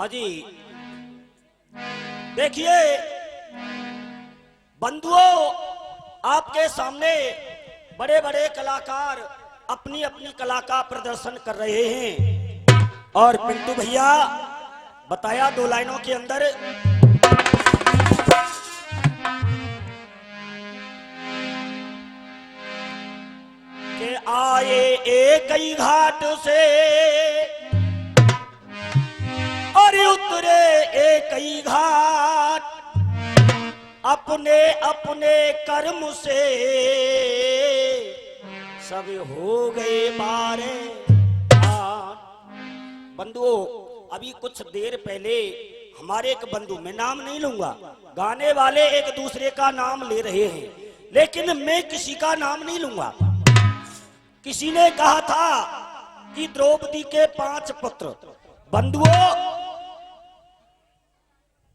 हाँ जी, देखिए बंधुओं, आपके सामने बड़े बड़े कलाकार अपनी अपनी कला का प्रदर्शन कर रहे हैं और पिंटू भैया बताया दो लाइनों के अंदर के आए एक ही घाट से और उतरे एक ही घाट, अपने अपने कर्म से सब हो गए बारे घाट। बंधुओं, अभी कुछ देर पहले हमारे एक बंधु, मैं नाम नहीं लूंगा, गाने वाले एक दूसरे का नाम ले रहे हैं, लेकिन मैं किसी का नाम नहीं लूंगा। किसी ने कहा था कि द्रौपदी के 5 पुत्र। बंधुओं,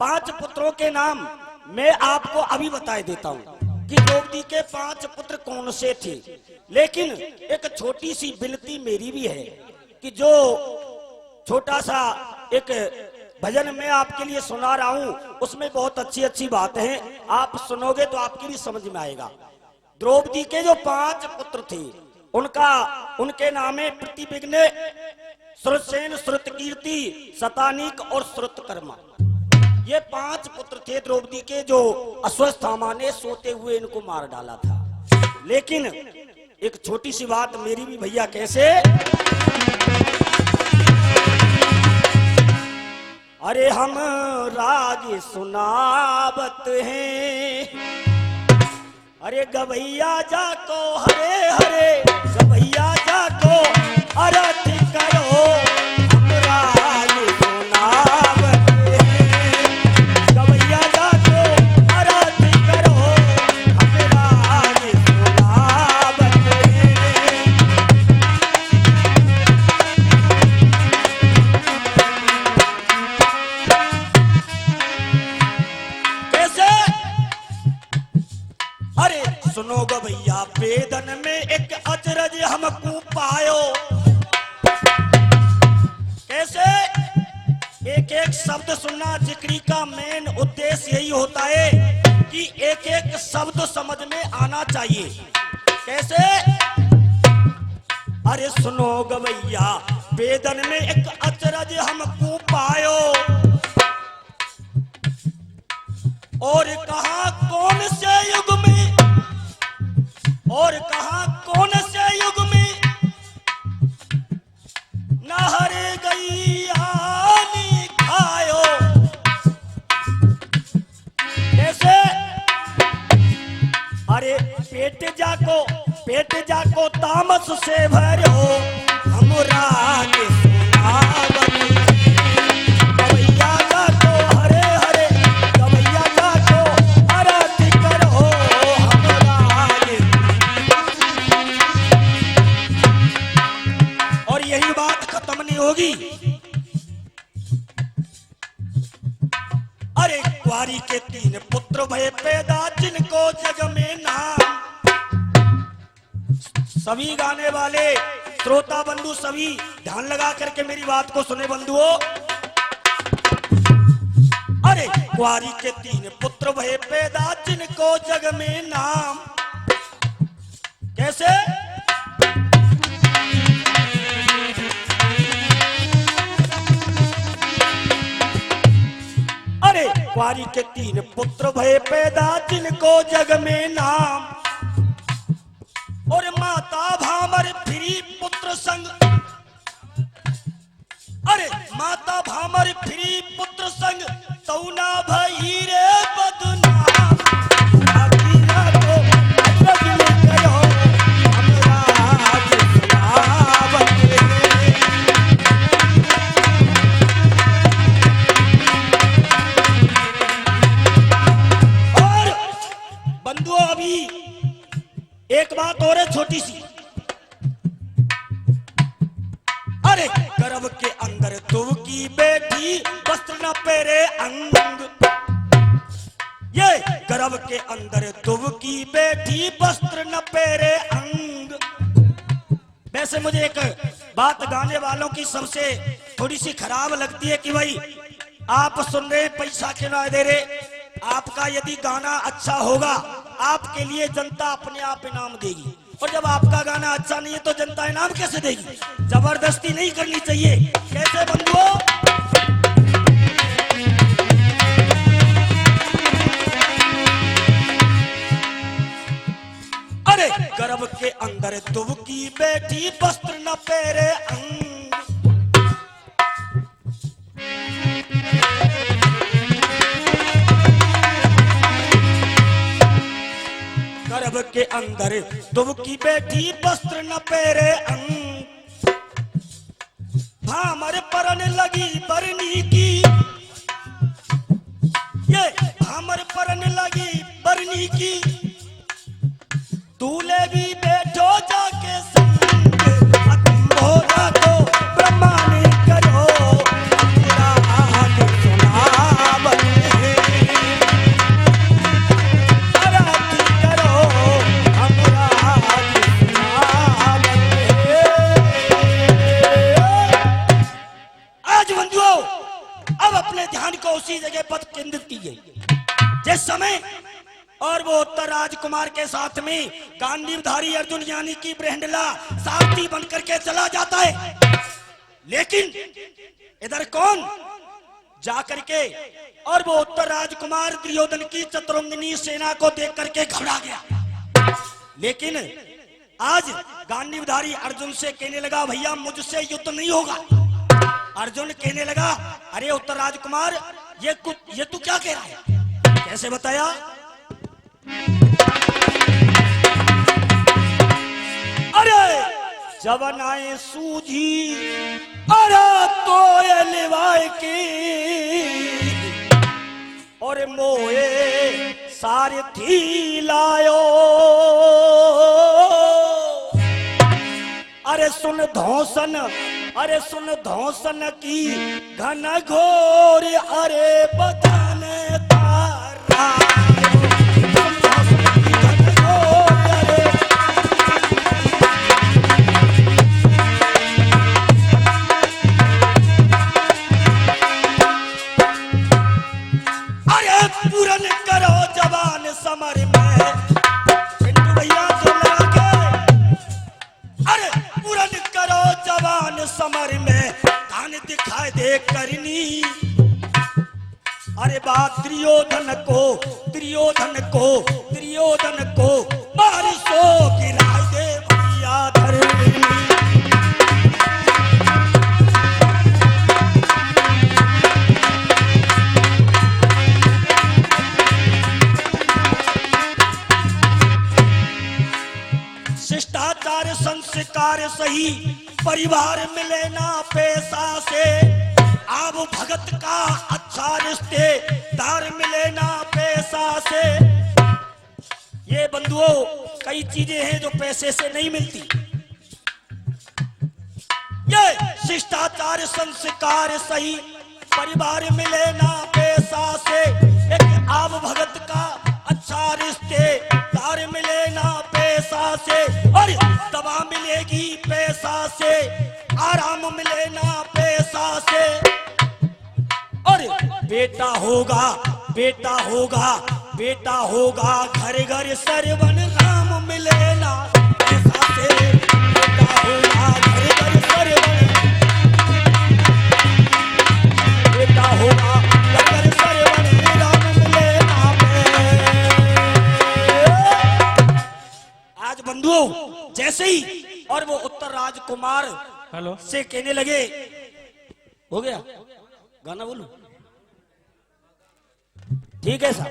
5 पुत्रों के नाम मैं आपको अभी बता देता हूं कि द्रौपदी के 5 पुत्र कौन से थे। लेकिन एक छोटी सी विनती मेरी भी है कि जो छोटा सा एक भजन मैं आपके लिए सुना रहा हूं, उसमें बहुत अच्छी अच्छी बातें हैं, आप सुनोगे तो आपकी भी समझ में आएगा। द्रौपदी के जो 5 पुत्र थे उनके नाम है प्रतिविघ्न, श्रुतसेन, श्रुतकीर्ति, शतानीक और श्रुतकर्मा। ये 5 पुत्र थे द्रौपदी के, जो अश्वत्थामा ने सोते हुए इनको मार डाला था। लेकिन एक छोटी सी बात मेरी भी भैया, कैसे? अरे हम राज सुनावत हैं, अरे गवैया जाको हरे हरे, गवैया जाको अरथ करो, हम राज सुनावत हैं, गवैया जाको अरथ करो, हम राज सुनावत हैं। कैसे? अरे सुनो गवैया, वेदन में एक अचरज हमको पायो। कैसे? एक एक शब्द सुनना जिक्री का मेन उद्देश्य यही होता है कि एक एक शब्द समझ में आना चाहिए। कैसे? अरे सुनो गवैया, वेदन में एक अचरज हमको पायो, और कहा कौन से युग में, और कहा कौन से युग में नहर गई हानि खायो। कैसे? अरे पेट जाको तामस से भरो, हम राज सुनावत गवैया जाको हरे हरे, गवैया जाको अरथ करो, हम राज। और यही बात खत्म नहीं होगी। अरे कुंवारी के 3 पुत्र भय पैदा, जिनको जग में नाम। सभी गाने वाले श्रोता बंधु सभी ध्यान लगा करके मेरी बात को सुने बंधुओं। अरे कुंवारी के 3 पुत्र भय पैदा, जिनको जग में नाम। कैसे? अरे कुंवारी के 3 पुत्र भय पैदा, जिनको जग में नाम, और माता भामर फिरी पुत्र संग। अरे माता भामर फिरी पुत्र संग, तौना भई रे बदनाम। और बंधुओं, अभी एक बात और है छोटी सी। अरे गर्भ के अंदर दुव की बेटी, वस्त्र न पहरे अंग। ये गर्भ के अंदर दुव की बेटी, वस्त्र न पहरे अंग। वैसे मुझे एक बात गाने वालों की सबसे थोड़ी सी खराब लगती है कि भाई आप सुन रहे, पैसा क्यों ना दे रहे? आपका यदि गाना अच्छा होगा, आपके लिए जनता अपने आप इनाम देगी। और जब आपका गाना अच्छा नहीं है तो जनता इनाम कैसे देगी? जबरदस्ती नहीं करनी चाहिए। कैसे बंधुओं? अरे गर्भ के अंदर दुबकी बैठी, वस्त्र न पहरे अंग। गर्भ के अंदर दुबकी बैठी, वस्त्र न पहरे अंग। भामर परन लगी बरनी की, ये भामर परन लगी बरनी की। दूल्हे भी बैठो जाके संग, भोला को प्रमाण करो, हमरा हाथ सुनावन है। आरती करो, हमरा हाथ सुनावन है। आज बंधुओं, अब अपने ध्यान को उसी जगह पर केंद्रित कीजिए जिस समय और वो उत्तर राजकुमार के साथ में गांडीवधारी अर्जुन यानी कि ब्रह्मंडला सारथी बनकर के चला जाता है। लेकिन इधर कौन जाकर के और वो उत्तर राजकुमार दुर्योधन की चतुरंगिनी सेना को देख करके घबरा गया। लेकिन आज गांडीवधारी अर्जुन से कहने लगा, भैया मुझसे युद्ध नहीं होगा। अर्जुन कहने लगा, अरे उत्तर राजकुमार, ये तू क्या कह रहा है? कैसे बताया? अरे जवन आए सूझी, अरे तो ये निभाए की, और मोए सारथी लायो। अरे सुन धौसन, अरे सुन धौसन की घन घोर, अरे बजाने तारा। पूरन करो जवान समर में, पिंटू भैया जो लगे। अरे पूरन करो जवान समर में, कान दिखाई दे करनी। अरे बात दुर्योधन को, दुर्योधन को, दुर्योधन को मार सो गिराई दे भैया धरनी। शिष्टाचार संस्कार सही, परिवार मिले ना पैसा से। आब भगत का अच्छा रिश्तेदार मिले ना पैसा से। ये बंधुओं, कई चीजें हैं जो पैसे से नहीं मिलती। ये शिष्टाचार संस्कार सही, परिवार मिले ना पैसा से। एक आब भगत का अच्छा रिश्तेदार मिले ना पैसा से। और दवा मिलेगी पैसा से, आराम मिले ना पैसा से। और बेटा होगा, बेटा होगा, बेटा होगा, घर घर सरवन राम मिले ना पैसा से। बेटा होगा, घर घर सरवन, बेटा होगा, घर घर सरवन राम मिले ना पैसा। आज बंधुओं, जैसे ही और वो उत्तर राजकुमार से कहने लगे, हो गया गाना बोलूं? ठीक है साहब,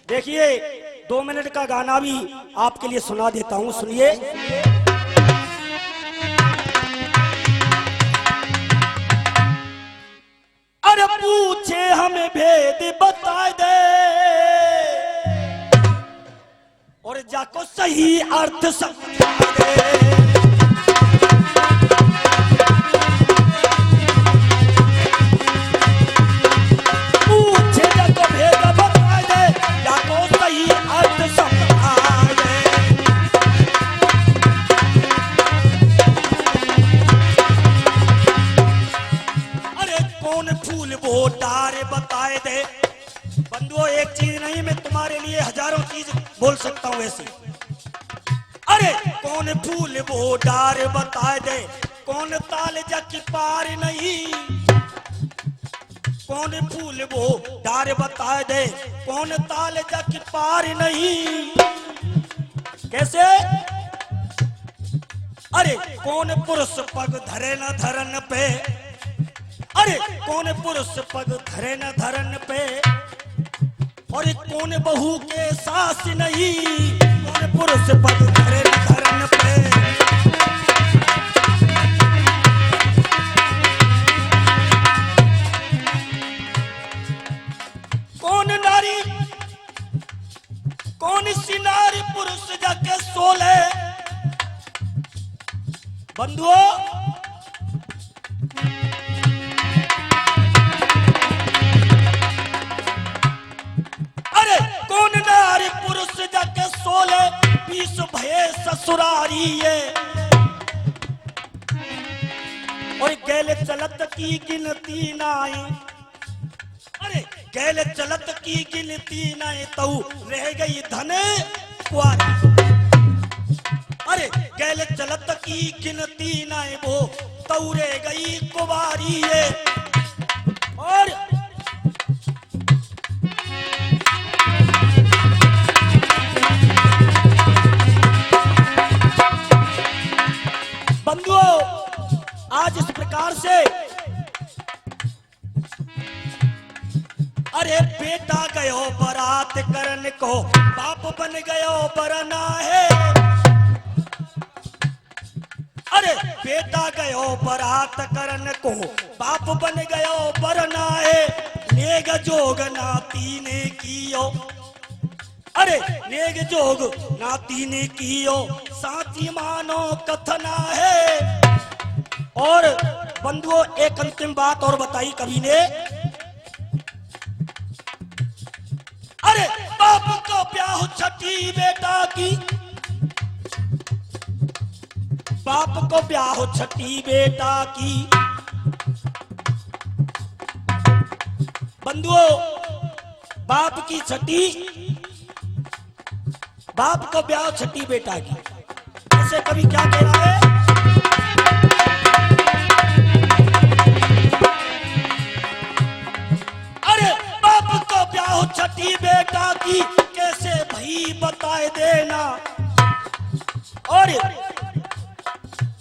देखिए 2 मिनट का गाना भी आपके लिए सुना देता हूं, सुनिए। अरे पूछे हमें भेद बता दे, और जाको सही अर्थ समझा दे। डार बताए दे। बंधुओं एक चीज नहीं, मैं तुम्हारे लिए हजारों चीज बोल सकता हूं ऐसी। अरे कौन फूल वो डार बताए दे, कौन ताल जग पार नहीं। कौन फूल वो डार बताए दे, कौन ताल जग पार नहीं। कैसे? अरे कौन पुरुष पग धरे न धरन पे, अरे कौन पुरुष पग धरे न धरन पे, और कौन बहू के सास नहीं। कौन पुरुष पग धरे न धरन पे, कौन नारी, कौन सी नारी पुरुष जाके सोले। बंधुओं अरे कौन नारी पुरुष जाके सोले, पीस भये ससुरारी ये। और गैल चलत की गिनती नाई, अरे गैल चलत की गिनती नाई, तऊ रह गई धन कुआरी। अरे गैल चलत की गिनती नाई, वो तऊ रह गई कुवारी ये। और बंधुओं आज इस प्रकार से अरे बेटा गयो बारात करन को, बाप बन गयो बरना है। अरे बेटा गयो बारात करन को, बाप बन गयो बरना है। नेग जोग नाती ने कियो, अरे नेग जोग नाती ने कियो, साची मानो कथना है। और बंधुओं एक अंतिम बात और बताई कवि ने। अरे बाप को ब्याह छठी बेटा की, बाप को ब्याह छठी बेटा की। बंधुओं बाप की छठी, बाप को ब्याह छठी बेटा की। ऐसे कवि क्या कह रहा है? अरे बाप को ब्याह छठी बेटा की, कैसे भई बताए देना। और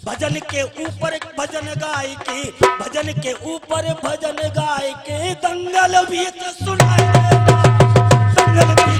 भजन के ऊपर भजन गाय के, भजन के ऊपर भजन गाय के, दंगल भी सुनाए देना, दंगल भी